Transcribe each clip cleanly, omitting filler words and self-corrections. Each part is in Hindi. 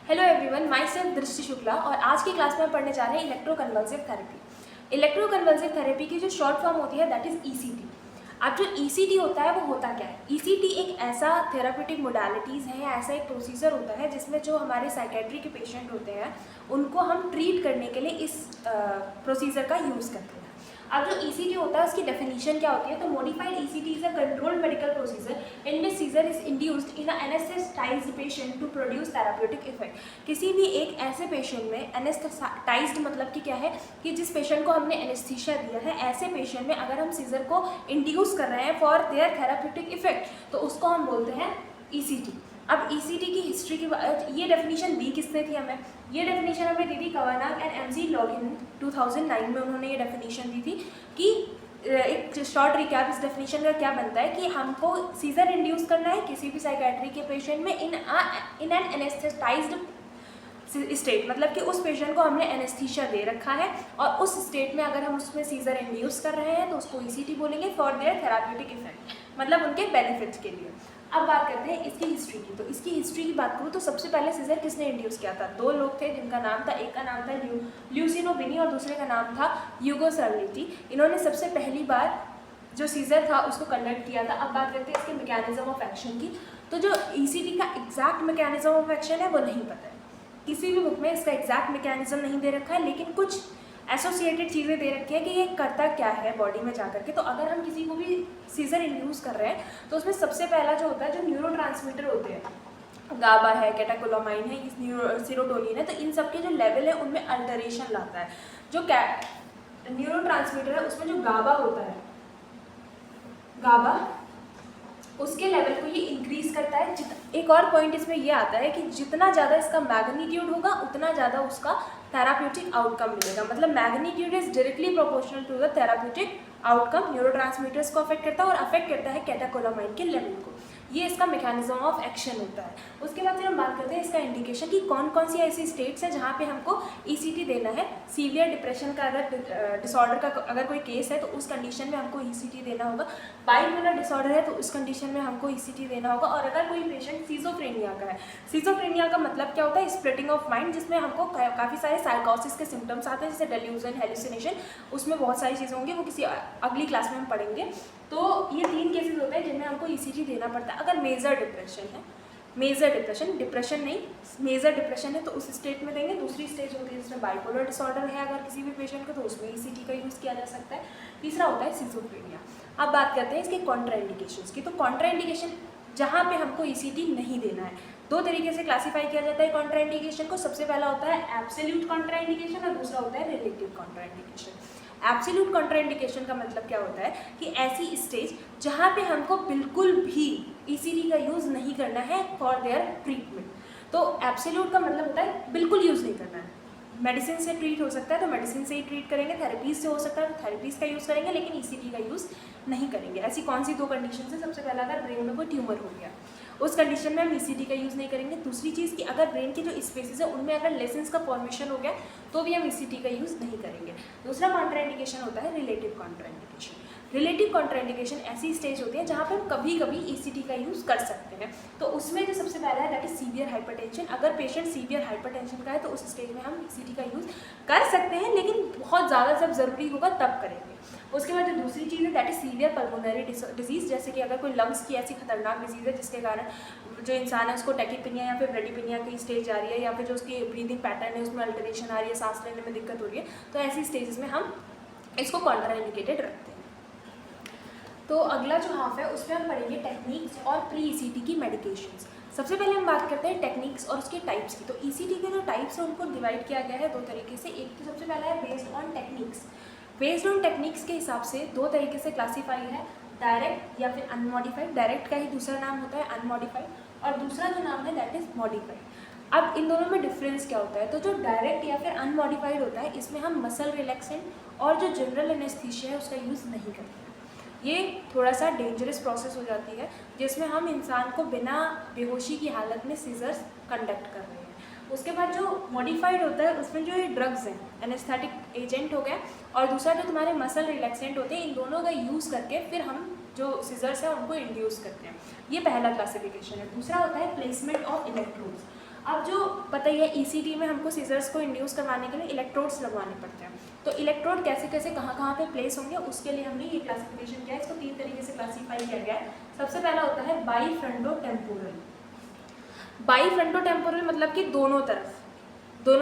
हेलो एवरीवन, माई सेल्फ दृष्टि शुक्ला और आज की क्लास में हम पढ़ने जा रहे हैं इलेक्ट्रोकन्वल्सिव थेरेपी। इलेक्ट्रोकन्वल्सिव थेरेपी की जो शॉर्ट फॉर्म होती है दैट इज ईसीटी। अब जो ईसीटी होता है वो होता क्या है? ईसीटी एक ऐसा थेरापेटिक मोडालिटीज़ है या ऐसा एक प्रोसीजर होता है जिसमें जो हमारे साइकेट्री के पेशेंट होते हैं उनको हम ट्रीट करने के लिए इस प्रोसीजर का यूज़ करते हैं। अब जो ईसीटी होता है उसकी डेफिनेशन क्या होती है? तो modified ECT is a controlled medical procedure in which seizure is induced in anaesthetised patient to produce therapeutic effect. किसी भी एक ऐसे पेशेंट में एनेस्थेटाइज्ड मतलब कि क्या है कि जिस पेशेंट को हमने एनेस्थीसिया दिया है, ऐसे पेशेंट में अगर हम सीजर को इंड्यूस कर रहे हैं फॉर देयर थेराप्यूटिक इफेक्ट तो उसको हम बोलते हैं ईसीटी। अब ईसीटी की हिस्ट्री की ये डेफिनेशन दी किसने थी हमें? ये डेफिनेशन हमें दी थी कवानाक एंड एमसी लॉगिन 2009 में। उन्होंने ये डेफिनेशन दी थी कि एक शॉर्ट रिकैप इस डेफिनेशन का क्या बनता है कि हमको सीजर इंड्यूस करना है किसी भी साइकेट्री के पेशेंट में इन एन एनेस्थेटाइज्ड स्टेट, मतलब कि उस पेशेंट को हमने एनेस्थीसिया दे रखा है और उस स्टेट में अगर हम उसमें सीजर इंड्यूस कर रहे हैं तो उसको ईसीटी बोलेंगे फॉर देयर थेराप्यूटिक इफेक्ट, मतलब उनके बेनिफिट्स के लिए। अब बात करते हैं इसकी हिस्ट्री की। तो इसकी हिस्ट्री की बात करूँ तो सबसे पहले सीजर किसने इंड्यूस किया था? दो लोग थे जिनका नाम था, एक का नाम था ल्यूसिनो बिनी और दूसरे का नाम था ह्यूगो सर्लिटी। इन्होंने सबसे पहली बार जो सीजर था उसको कंडक्ट किया था। अब बात करते हैं इसके मैकेनिज्म ऑफ एक्शन की। तो जो ईसीटी का एग्जैक्ट मैकेनिज्म ऑफ एक्शन है वो नहीं पता है, किसी भी बुक में इसका एग्जैक्ट मैकेनिज्म नहीं दे रखा है, लेकिन कुछ एसोसिएटेड चीज़ें दे रखी है कि ये करता क्या है बॉडी में जा करके। तो अगर हम किसी को भी सीजर इंड्यूस कर रहे हैं तो उसमें सबसे पहला जो होता है जो न्यूरोट्रांसमीटर होते हैं, गाबा है, कैटाकोलामाइन है, सीरोटोनिन है, तो इन सब के जो लेवल है उनमें अल्टरेशन लाता है। जो न्यूरोट्रांसमीटर है उसमें जो गाबा होता है, गाबा उसके लेवल को ये इंक्रीज करता है। एक और पॉइंट इसमें ये आता है कि जितना ज़्यादा इसका मैग्नीट्यूड होगा उतना ज़्यादा उसका थेराप्यूटिक आउटकम मिलेगा, मतलब magnitude is directly proportional to the therapeutic outcome. Neurotransmitters को अफेक्ट करता है और अफेक्ट करता है कैटाकोलामाइन के लेवल को। ये इसका मैकेनिज्म ऑफ एक्शन होता है। उसके बाद फिर हम बात करते हैं इसका इंडिकेशन कि कौन कौन सी ऐसी स्टेट्स है जहाँ पे हमको ईसीटी देना है। सीवियर डिप्रेशन का अगर डिसऑर्डर का अगर कोई केस है तो उस कंडीशन में हमको ईसीटी देना होगा। बाइपोलर डिसऑर्डर है तो उस कंडीशन में हमको ईसीटी देना होगा। और अगर कोई पेशेंट सीजोफ्रेनिया का है, सीजोफ्रेनिया का मतलब क्या होता है? स्प्लिटिंग ऑफ माइंड, जिसमें हमको काफ़ी सारे साइकोसिस के सिम्टम्स आते हैं जैसे डेल्यूजन, हेलुसिनेशन, उसमें बहुत सारी चीज़ें होंगी, वो किसी अगली क्लास में हम पढ़ेंगे। तो ये 3 केसेस होते हैं जिनमें हमको ईसीजी देना पड़ता है। अगर मेजर डिप्रेशन है, मेजर डिप्रेशन नहीं, मेजर डिप्रेशन है तो उस स्टेट में देंगे। दूसरी स्टेज होती है जिसमें बाइपोलर डिसऑर्डर है अगर किसी भी पेशेंट को, तो उसमें ईसीजी का यूज़ किया जा सकता है। तीसरा होता है सिजोफ्रेनिया। अब बात करते हैं इसके कॉन्ट्राइंडिकेशंस की। तो कॉन्ट्राइंडिकेशन जहाँ पे हमको ईसीजी नहीं देना है, 2 तरीके से क्लासीफाई किया जाता है कॉन्ट्राइंडिकेशन को। सबसे पहला होता है एब्सोल्यूट कॉन्ट्राइंडिकेशन और दूसरा होता है रिलेटिव कॉन्ट्राइंडिकेशन। एब्सोल्यूट कॉन्ट्राइंडिकेशन का मतलब क्या होता है कि ऐसी स्टेज जहाँ पे हमको बिल्कुल भी ईसीजी का यूज़ नहीं करना है फॉर देयर ट्रीटमेंट। तो एब्सोल्यूट का मतलब होता है बिल्कुल यूज़ नहीं करना है। मेडिसिन से ट्रीट हो सकता है तो मेडिसिन से ही ट्रीट करेंगे, थेरेपीज से हो सकता है तो थेरेपीज का यूज़ करेंगे, लेकिन ईसीजी का यूज़ नहीं करेंगे। ऐसी कौन सी 2 कंडीशन है? सबसे पहला अगर ब्रेन में कोई ट्यूमर हो गया उस कंडीशन में हम ईसीजी का यूज़ नहीं करेंगे। दूसरी चीज़ कि अगर ब्रेन के जो स्पेसेस है उनमें अगर लेसेंस का फॉर्मेशन हो गया तो भी हम ईसीजी का यूज़ नहीं करेंगे। दूसरा कॉन्ट्राइंडिकेशन होता है रिलेटिव कॉन्ट्राइंडिकेशन। रिलेटिव कॉन्ट्राइंडिकेशन ऐसी स्टेज होती है जहाँ पे हम कभी कभी ईसीजी का यूज़ कर सकते हैं। तो उसमें जो सबसे पहला है दैट इज सीवियर हाइपरटेंशन। अगर पेशेंट सीवियर हाइपरटेंशन का है तो उस स्टेज में हम ईसीजी का यूज़ कर सकते हैं, लेकिन बहुत ज़्यादा जब ज़रूरी होगा तब करेंगे। उसके बाद जो दूसरी चीज़ है that is severe pulmonary disease, जैसे कि अगर कोई लंग्स की ऐसी खतरनाक डिजीज़ है जिसके कारण जो इंसान है उसको टैकीपिनिया या फिर ब्रेडिपिनिया की स्टेज आ रही है, या फिर जो उसकी ब्रीदिंग पैटर्न है उसमें अल्टरेशन आ रही है, सांस लेने में दिक्कत हो रही है, तो ऐसी स्टेजेस में हम इसको कॉन्ट्राइंडिकेटेड रखते हैं। तो अगला जो हाफ है उसमें हम पढ़ेंगे टेक्निक्स और प्री ईसीटी की मेडिकेशंस। सबसे पहले हम बात करते हैं टेक्निक्स और उसके टाइप्स की। तो ईसीटी के जो टाइप्स हैं उनको डिवाइड किया गया है 2 तरीके से। एक तो सबसे पहला है based on techniques. Based on techniques के हिसाब से 2 तरीके से क्लासीफाई है, डायरेक्ट या फिर अनमॉडिफाइड। डायरेक्ट का ही दूसरा नाम होता है अनमॉडिफाइड, और दूसरा जो नाम है दैट इज मॉडिफाइड। अब इन दोनों में डिफरेंस क्या होता है? तो जो डायरेक्ट या फिर अनमॉडिफाइड होता है इसमें हम मसल रिलैक्सेंट और जो जनरल एनेस्थीसिया है उसका यूज़ नहीं करते हैं। ये थोड़ा सा डेंजरस प्रोसेस हो जाती है जिसमें हम इंसान को बिना बेहोशी की हालत में सीजर्स कंडक्ट कर रहे हैं। उसके बाद जो मॉडिफाइड होता है उसमें जो ये ड्रग्स हैं, एनेस्थेटिक एजेंट हो गए, और दूसरा जो तुम्हारे मसल रिलैक्सेंट होते हैं, इन दोनों का यूज़ करके फिर हम जो सीजर्स हैं उनको इंड्यूस करते हैं। ये पहला क्लासिफिकेशन है। दूसरा होता है प्लेसमेंट ऑफ इलेक्ट्रोड्स। अब जो पता ही है ईसीटी में हमको सीजर्स को इंड्यूस करवाने के लिए इलेक्ट्रोड्स लगवाने पड़ते हैं। तो इलेक्ट्रोड कैसे कैसे कहाँ पे प्लेस होंगे उसके लिए हमने ये क्लासिफिकेशन किया है। इसको 3 तरीके से क्लासीफाई किया गया है। सबसे पहला होता है by fronto temporal. By fronto temporal मतलब कि दोनों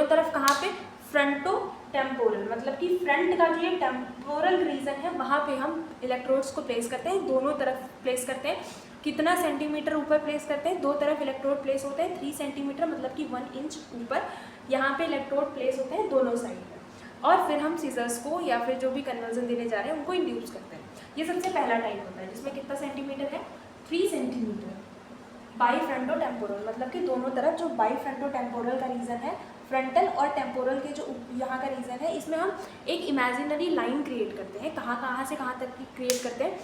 तरफ कहाँ पे, फ्रंटो टेम्पोरल मतलब कि फ्रंट का जो ये टेम्पोरल रीजन है वहाँ पे हम इलेक्ट्रोड्स को प्लेस करते हैं, दोनों तरफ प्लेस करते हैं। कितना सेंटीमीटर ऊपर प्लेस करते हैं, 2 तरफ इलेक्ट्रोड प्लेस होते हैं 3 सेंटीमीटर मतलब कि 1 इंच ऊपर यहाँ पे इलेक्ट्रोड प्लेस होते हैं दोनों साइड में। और फिर हम सीजर्स को या फिर जो भी कन्वर्जन देने जा रहे हैं उनको इंड्यूस करते हैं। ये सबसे पहला टाइप होता है जिसमें कितना सेंटीमीटर है, 3 सेंटीमीटर। बाई फ्रंटो टेम्पोरल मतलब कि दोनों तरफ जो बाई फ्रंटो टेम्पोरल का रीजन है, फ्रंटल और टेम्पोरल के जो यहाँ का रीजन है, इसमें हम एक इमेजिनरी लाइन क्रिएट करते हैं। कहाँ से कहाँ तक की क्रिएट करते हैं,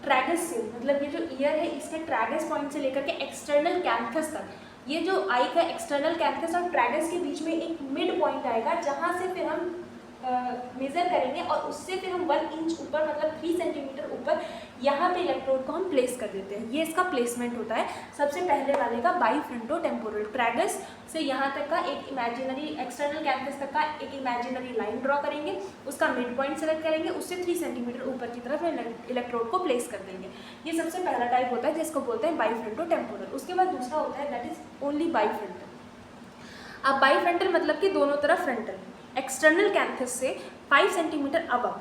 ट्रैगस से, मतलब ये जो ईयर है इसके ट्रैगस पॉइंट से लेकर के एक्सटर्नल कैंथस तक, ये जो आई का एक्सटर्नल कैंथस और ट्रैगस के बीच में एक मिड पॉइंट आएगा जहाँ से फिर हम मेज़र करेंगे और उससे फिर हम 1 इंच ऊपर मतलब 3 सेंटीमीटर ऊपर यहाँ पे इलेक्ट्रोड को हम प्लेस कर देते हैं। ये इसका प्लेसमेंट होता है सबसे पहले वाले का बाई फ्रंटो टेम्पोरल। ट्रैगस से यहाँ तक का एक इमेजिनरी, एक्सटर्नल कैंथस तक का एक इमेजिनरी लाइन ड्रॉ करेंगे, उसका मिड पॉइंट सेलेक्ट करेंगे, उससे 3 सेंटीमीटर ऊपर की तरफ इलेक्ट्रोड को प्लेस कर देंगे। ये सबसे पहला टाइप होता है जिसको बोलते हैं बाई फ्रंटो टेम्पोरल। उसके बाद दूसरा होता है that is only by frontal. अब बाई फ्रंटल मतलब कि दोनों तरफ फ्रंटल, एक्सटर्नल कैंथस से 5 सेंटीमीटर अबव,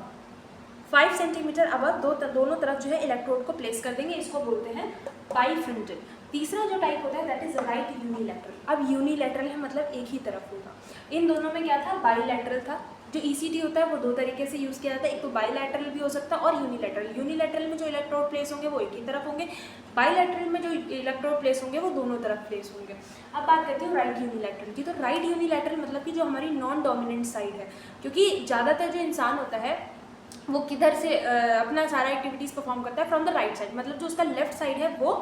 5 सेंटीमीटर अबव दोनों तरफ जो है इलेक्ट्रोड को प्लेस कर देंगे, इसको बोलते हैं बाई फ्रंटल। तीसरा जो टाइप होता है दैट इज राइट यूनिलैटरल। अब यूनिलैटरल है मतलब एक ही तरफ होगा। इन दोनों में क्या था, बाईलैटरल था। जो ईसीटी होता है वो 2 तरीके से यूज़ किया जाता है, एक तो बाईलैटरल भी हो सकता है और यूनिलैटरल। यूनिलैटरल में जो इलेक्ट्रोड प्लेस होंगे वो एक ही तरफ होंगे, बाईलैटरल में जो इलेक्ट्रोड प्लेस होंगे वो दोनों तरफ प्लेस होंगे। अब बात करती हूँ राइट यूनिलैटरल की। तो राइट यूनिलैटरल मतलब कि जो हमारी नॉन डोमिनेंट साइड है, क्योंकि ज़्यादातर जो इंसान होता है वो किधर से अपना सारा एक्टिविटीज़ परफॉर्म करता है, फ्रॉम द राइट साइड, मतलब जो उसका लेफ्ट साइड है वो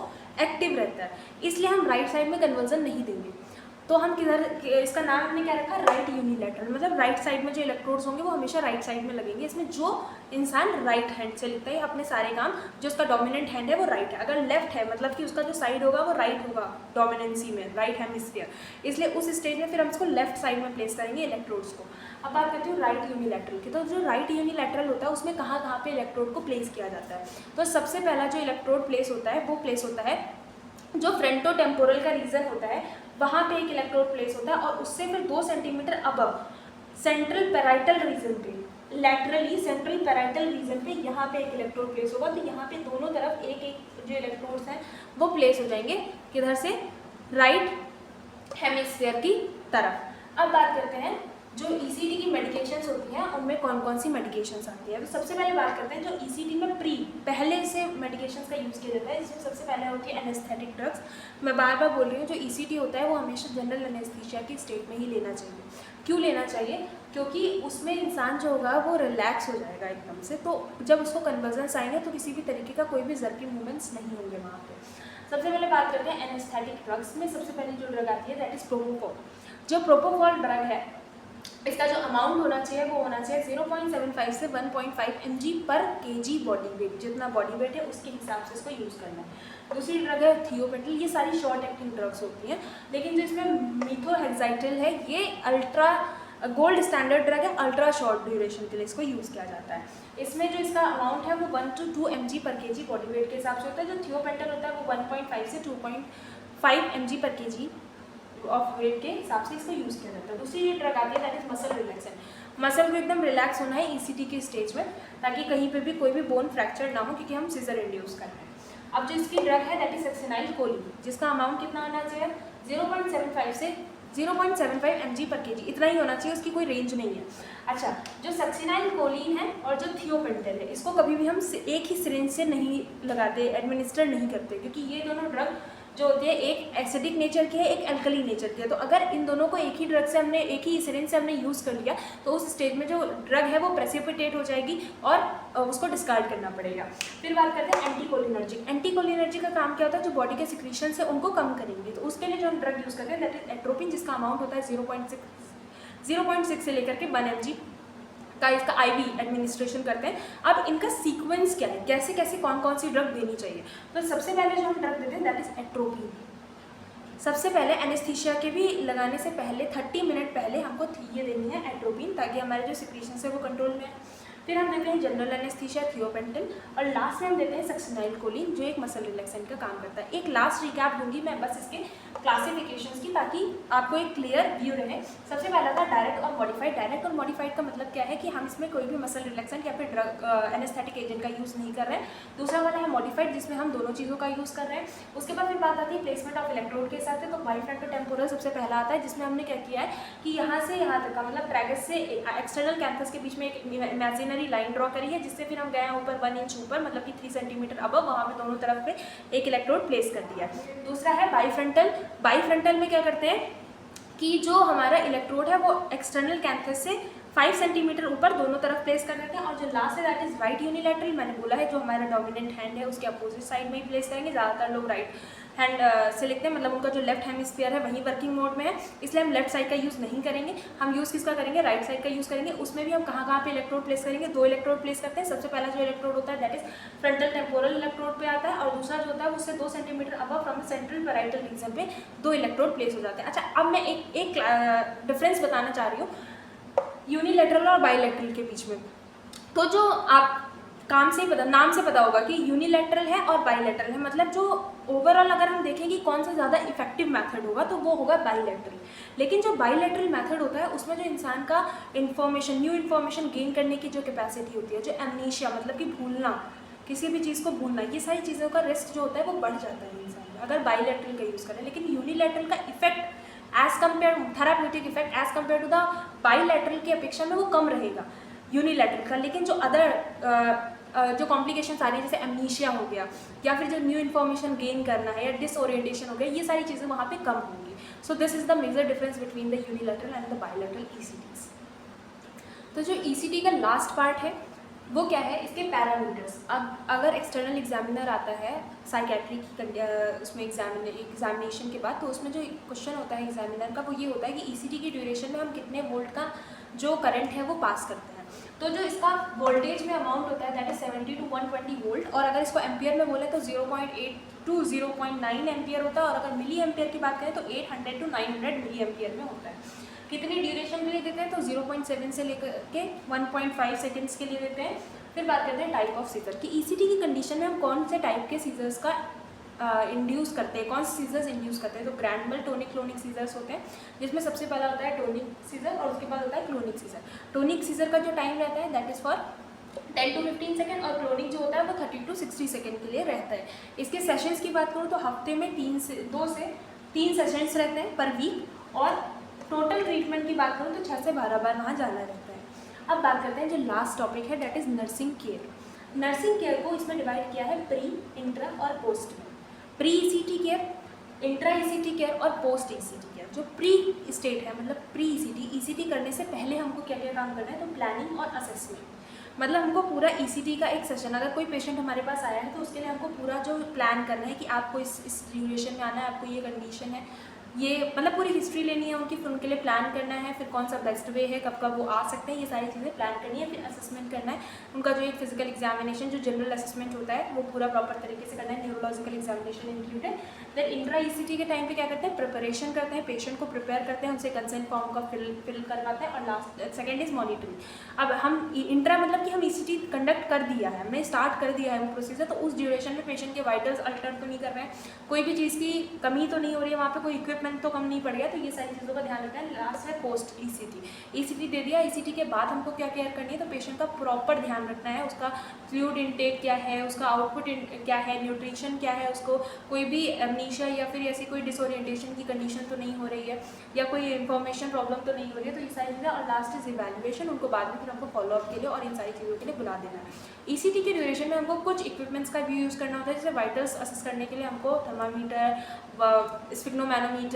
एक्टिव रहता है, इसलिए हम राइट साइड में कन्वर्जन नहीं देंगे। तो हम किधर, इसका नाम हमने क्या रखा, राइट यूनिलैटरल, मतलब राइट साइड में जो इलेक्ट्रोड्स होंगे वो हमेशा राइट साइड में लगेंगे। इसमें जो इंसान राइट हैंड से लिखता है अपने सारे काम, जो उसका डोमिनेंट हैंड है वो राइट है। अगर लेफ्ट है मतलब कि उसका जो साइड होगा वो राइट होगा, डोमिनेंसी में राइट हेमिस्फीयर, इसलिए उस स्टेज में फिर हम इसको लेफ्ट साइड में प्लेस करेंगे इलेक्ट्रोड्स को। अब बात करती हूँ राइट यूनिलैटरल की। तो जो राइट यूनिलैटरल होता है उसमें कहाँ पे इलेक्ट्रोड को प्लेस किया जाता है। तो सबसे पहला जो इलेक्ट्रोड प्लेस होता है वो प्लेस होता है जो फ्रंटो टेम्पोरल का रीजन होता है वहाँ पे एक इलेक्ट्रोड प्लेस होता है, और उससे फिर 2 centimetre above central parietal region पे, लैटरली सेंट्रल पैराइटल रीजन पे यहाँ पे एक इलेक्ट्रोड प्लेस होगा। तो यहाँ पे दोनों तरफ एक एक जो इलेक्ट्रोड्स हैं वो प्लेस हो जाएंगे, किधर से, राइट हेमिस्फीयर की तरफ। अब बात करते हैं जो ईसीटी की मेडिकेशंस होती हैं उनमें कौन कौन सी मेडिकेशंस आती है। तो सबसे पहले बात करते हैं जो ईसीटी में पहले से मेडिकेशंस का यूज़ किया जाता है, इसमें सबसे पहले होती है एनेस्थेटिक ड्रग्स। मैं बार बार बोल रही हूँ, जो ईसीटी होता है वो हमेशा जनरल एनेस्थीसिया की स्टेट में ही लेना चाहिए। क्यों लेना चाहिए, क्योंकि उसमें इंसान जो होगा वो रिलैक्स हो जाएगा एकदम से, तो जब उसको कन्वर्जन्स आएंगे तो किसी भी तरीके का कोई भी जर्की मूवमेंट्स नहीं होंगे वहाँ पर। सबसे पहले बात करते हैं एनेस्थेटिक ड्रग्स में। सबसे पहले जो ड्रग आती है दैट इज़ प्रोपोफॉल। जो प्रोपोफॉल ड्रग है इसका जो अमाउंट होना चाहिए वो होना चाहिए 0.75 से 1.5 mg पर kg बॉडी वेट, जितना बॉडी वेट है उसके हिसाब से इसको यूज़ करना है। दूसरी ड्रग है थियोपेंटल। ये सारी शॉर्ट एक्टिंग ड्रग्स होती हैं, लेकिन जो इसमें मीथोहेक्साइटिल है ये अल्ट्रा गोल्ड स्टैंडर्ड ड्रग है, अल्ट्रा शॉर्ट ड्यूरेशन के लिए इसको यूज़ किया जाता है। इसमें जो इसका अमाउंट है वो 1 to 2 mg पर kg बॉडी वेट के हिसाब से होता है। जो थियोपेंटल होता है वो 1.5 से 2.5 mg पर kg ऑफ वेट के हिसाब से इसको यूज़ किया जाता है। दूसरी ड्रग आती है that is muscle relaxant. Muscle को एकदम रिलैक्स होना है ईसीटी के स्टेज में, ताकि कहीं पे भी कोई भी बोन फ्रैक्चर ना हो, क्योंकि हम सीजर इंड्यूस कर रहे हैं। अब जो इसकी ड्रग है दैट इज सक्सिनाइल कोलिन, जिसका अमाउंट कितना होना चाहिए 0.75 से 0.75 mg पर kg, इतना ही होना चाहिए, उसकी कोई रेंज नहीं है। अच्छा, जो सक्सिनाइल कोलिन है और जो थियोपेंटल है इसको कभी भी हम एक ही सिरिंज से नहीं लगाते, एडमिनिस्टर नहीं करते, क्योंकि ये दोनों ड्रग जो होती है एक एसिडिक नेचर की है, एक एल्कली नेचर की है। तो अगर इन दोनों को एक ही ड्रग से हमने, एक ही सिरिंज से हमने यूज़ कर लिया तो उस स्टेज में जो ड्रग है वो प्रेसिपिटेट हो जाएगी और उसको डिस्कार्ड करना पड़ेगा। फिर बात करते हैं एंटीकोलिनर्जिक। एंटीकोलिनर्जिक का काम क्या होता है, जो बॉडी के सिक्रीशन से उनको कम करेंगे। तो उसके लिए जो हम ड्रग यूज़ करते हैं दैट इज एट्रोपिन, जिसका अमाउंट होता है 0.6 से लेकर के 1 mg का इसका आईवी एडमिनिस्ट्रेशन करते हैं। अब इनका सीक्वेंस क्या है, कैसे कैसे कौन कौन सी ड्रग देनी चाहिए। तो सबसे पहले जो हम ड्रग देते हैं दैट इज एट्रोपिन। सबसे पहले एनेस्थीसिया के भी लगाने से पहले 30 मिनट पहले हमको ये देनी है एट्रोपिन, ताकि हमारे जो सिक्रीशंस है वो कंट्रोल में है। फिर हम देते हैं जनरल एनेस्थीसिया थियोपेंटल, और लास्ट में हम देते हैं सक्सिनाइलकोलिन, जो एक मसल रिलैक्सेंट का काम करता है। एक लास्ट रिकैप दूंगी मैं बस इसके क्लासिफिकेशंस की, ताकि आपको एक क्लियर व्यू रहे। सबसे पहला था डायरेक्ट और मॉडिफाइड। डायरेक्ट और मॉडिफाइड का मतलब क्या है कि हम इसमें कोई भी मसल रिलैक्सेंट या फिर ड्रग एनेस्थेटिक एजेंट का यूज़ नहीं कर रहे हैं। दूसरा वाला है मॉडिफाइड, जिसमें हम दोनों चीज़ों का यूज़ कर रहे हैं। उसके बाद फिर बात आती है प्लेसमेंट ऑफ इलेक्ट्रोड के हिसाब से, तो बाइफ्रंटोटेम्पोरल सबसे पहला आता है, जिसमें हमने क्या किया है कि यहाँ से यहाँ तक का मतलब ट्रैगस से एक्सटर्नल कैंपस के बीच में एक इमेजिनरी लाइन ड्रॉ करी है, जिससे फिर हम गए हैं ऊपर 1 इंच ऊपर, मतलब कि 3 सेंटीमीटर अबव, वहाँ पे दोनों तरफ पे एक इलेक्ट्रोड प्लेस कर दिया। दूसरा है बाइफ्रंटल। बाइफ्रंटल में क्या करते हैं कि जो हमारा इलेक्ट्रोड है वो एक्सटर्नल कैंपस से 5 सेंटीमीटर ऊपर दोनों तरफ प्लेस कर देते हैं। और जो लास्ट है दैट इज राइट यूनिलैटरल, मैंने बोला है जो हमारा डोमिनेंट हैंड है उसके अपोजिट साइड में ही प्लेस करेंगे। ज़्यादातर लोग राइट हैंड से लिखते हैं, मतलब उनका जो लेफ्ट हेमिस्फीयर है वहीं वर्किंग मोड में है, इसलिए हम लेफ्ट साइड का यूज़ नहीं करेंगे। हम यूज़ किसका करेंगे, राइट साइड का यूज़ करेंगे। उसमें भी हम कहाँ पे इलेक्ट्रोड प्लेस करेंगे, 2 इलेक्ट्रोड प्लेस करते हैं। सबसे पहला जो इलेक्ट्रोड होता है that is frontal temporal electrode पे आता है, और दूसरा जो होता है उससे 2 centimetre above from central parietal region पे 2 इलेक्ट्रोड प्लेस हो जाते हैं। अच्छा, अब मैं एक डिफरेंस बताना चाह रही हूँ यूनिलैटरल और बाइलैटरल के बीच में। तो जो आप नाम से पता होगा कि यूनिलैटरल है और बाइलैटरल है, मतलब जो ओवरऑल अगर हम देखें कि कौन सा ज़्यादा इफेक्टिव मेथड होगा तो वो होगा बाइलैटरल। लेकिन जो बाइलैटरल मेथड होता है उसमें जो इंसान का न्यू इन्फॉर्मेशन गेन करने की जो कैपेसिटी होती है, जो एमनीशिया मतलब कि भूलना, किसी भी चीज़ को भूलना, ये सारी चीज़ों का रिस्क जो होता है वो बढ़ जाता है इंसान में अगर बाइलैटरल का यूज़ करें। लेकिन यूनिलैटरल का effect as compare therapeutic effect as compare to the bilateral की अपेक्षा में वो कम रहेगा यूनिलैटरल का। लेकिन जो अदर जो कॉम्प्लिकेशंस आ रही है जैसे एमनीशिया हो गया, या फिर जो न्यू इन्फॉर्मेशन गेन करना है, या डिसओरिएंटेशन हो गया, ये सारी चीज़ें वहाँ पे कम होंगी। So this is the major difference between the unilateral and the bilateral ECTs. तो जो ईसीटी का लास्ट पार्ट है वो क्या है, इसके पैरामीटर्स। अब अगर एक्सटर्नल एग्जामिनर आता है साइकेट्री की उसमें एग्जामिनेशन के बाद, तो उसमें जो क्वेश्चन होता है एग्जामिनर का वो ये होता है कि ईसीटी की ड्यूरेशन में हम कितने वोल्ट का जो करंट है वो पास करते हैं। तो जो इसका वोल्टेज में अमाउंट होता है दैट इज 70 to 120 वोल्ट, और अगर इसको एम्पियर में बोले तो 0.8 to 0.9 एम्पियर होता है, और अगर मिली एम्पियर की बात करें तो 800 to 900 मिली एम्पियर में होता है। कितनी ड्यूरेशन के लिए देते हैं तो 0.7 से लेकर के 1.5 सेकेंड्स के लिए देते हैं। फिर बात करते हैं टाइप ऑफ सीजर कि ईसीटी की कंडीशन में हम कौन से टाइप के सीजर्स का इंड्यूस करते हैं, कौन से सीजर्स इंड्यूस करते हैं। तो ग्रैंडमल टोनिक क्लोनिक सीजर्स होते हैं, जिसमें सबसे पहला होता है टोनिक सीजर और उसके बाद होता है क्लोनिक सीजर। टोनिक सीजर का जो टाइम रहता है that is for 10 to 15 second, और क्लोनिक जो होता है वो 30 to 60 सेकेंड के लिए रहता है। इसके सेशंस की बात करूँ तो हफ्ते में 2 से 3 सेशंस रहते हैं पर वीक, और टोटल ट्रीटमेंट की बात करूँ तो 6 से 12 बार वहाँ जाना रहता है। अब बात करते हैं जो लास्ट टॉपिक है that is nursing care. Nursing care को इसमें डिवाइड किया है प्री, इंट्रा और पोस्ट में। Pre ECT care, intra ECT care और पोस्ट ईसीटी केयर। जो प्री स्टेट है मतलब प्री ईसीटी करने से पहले हमको क्या क्या काम करना है, तो प्लानिंग और असेसमेंट, मतलब हमको पूरा ईसीटी का एक सेशन, अगर कोई पेशेंट हमारे पास आया है तो उसके लिए हमको पूरा जो प्लान करना है कि आपको इस ड्यूरेशन में आना है, आपको ये कंडीशन है, ये मतलब पूरी हिस्ट्री लेनी है उनकी, फिर उनके लिए प्लान करना है, फिर कौन सा बेस्ट वे है, कब कब वो आ सकते हैं, ये सारी चीज़ें प्लान करनी है। फिर असेसमेंट करना है उनका, जो एक फिजिकल एग्जामिनेशन जो जनरल असेसमेंट होता है वो पूरा प्रॉपर तरीके से करना है, neurological examination included. Then intra ECT के टाइम पे क्या करते हैं, प्रिपरेशन करते हैं, पेशेंट को प्रिपेयर करते हैं, उनसे कंसेंट फॉर्म का फिल करवाते हैं, और लास्ट सेकेंड इज मॉनिटरिंग। अब हम इंट्रा मतलब कि हम ईसीटी कंडक्ट कर दिया है, हमने स्टार्ट कर दिया है वो प्रोसीजर, तो उस ड्यूरेशन में पेशेंट के वाइटल्स अल्टर तो नहीं कर रहे हैं, कोई भी चीज़ की कमी तो नहीं हो रही है, वहाँ पे कोई इक्विपमेंट तो कम नहीं पड़ गया, तो ये सारी चीज़ों का ध्यान रखना है। लास्ट है पोस्ट ईसीटी दे दिया, ईसीटी के बाद हमको क्या केयर करनी है, तो पेशेंट का प्रॉपर ध्यान रखना है, उसका फ्लूइड इनटेक क्या है, उसका आउटपुट क्या है, न्यूट्रिशन क्या है, उसको कोई भी एमनीशिया या फिर ऐसी कोई डिसओरिएंटेशन की कंडीशन तो नहीं हो रही है, या कोई इन्फॉर्मेशन प्रॉब्लम तो नहीं हो रही है, तो ये सारी चीज़ें। और लास्ट इज इवैल्यूएशन, उनको बाद में फिर हमको फॉलोअप के लिए और इन सारी चीज़ों के लिए बुला देना है। ईसीटी के ड्यूरेशन में हमको कुछ इक्विपमेंट्स का भी यूज़ करना होता है, जैसे वाइटल्स असेस करने के लिए हमको थर्मामीटर, स्फिग्नोमैनोमीटर,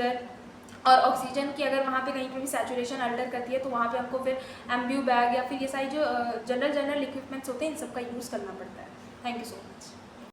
और ऑक्सीजन की अगर वहाँ पे कहीं पे भी सैचुरेशन अल्टर करती है तो वहाँ पे हमको फिर एम्ब्यू बैग या फिर ये सारी जो जनरल इक्विपमेंट्स होते हैं इन सब का यूज़ करना पड़ता है। Thank you so much.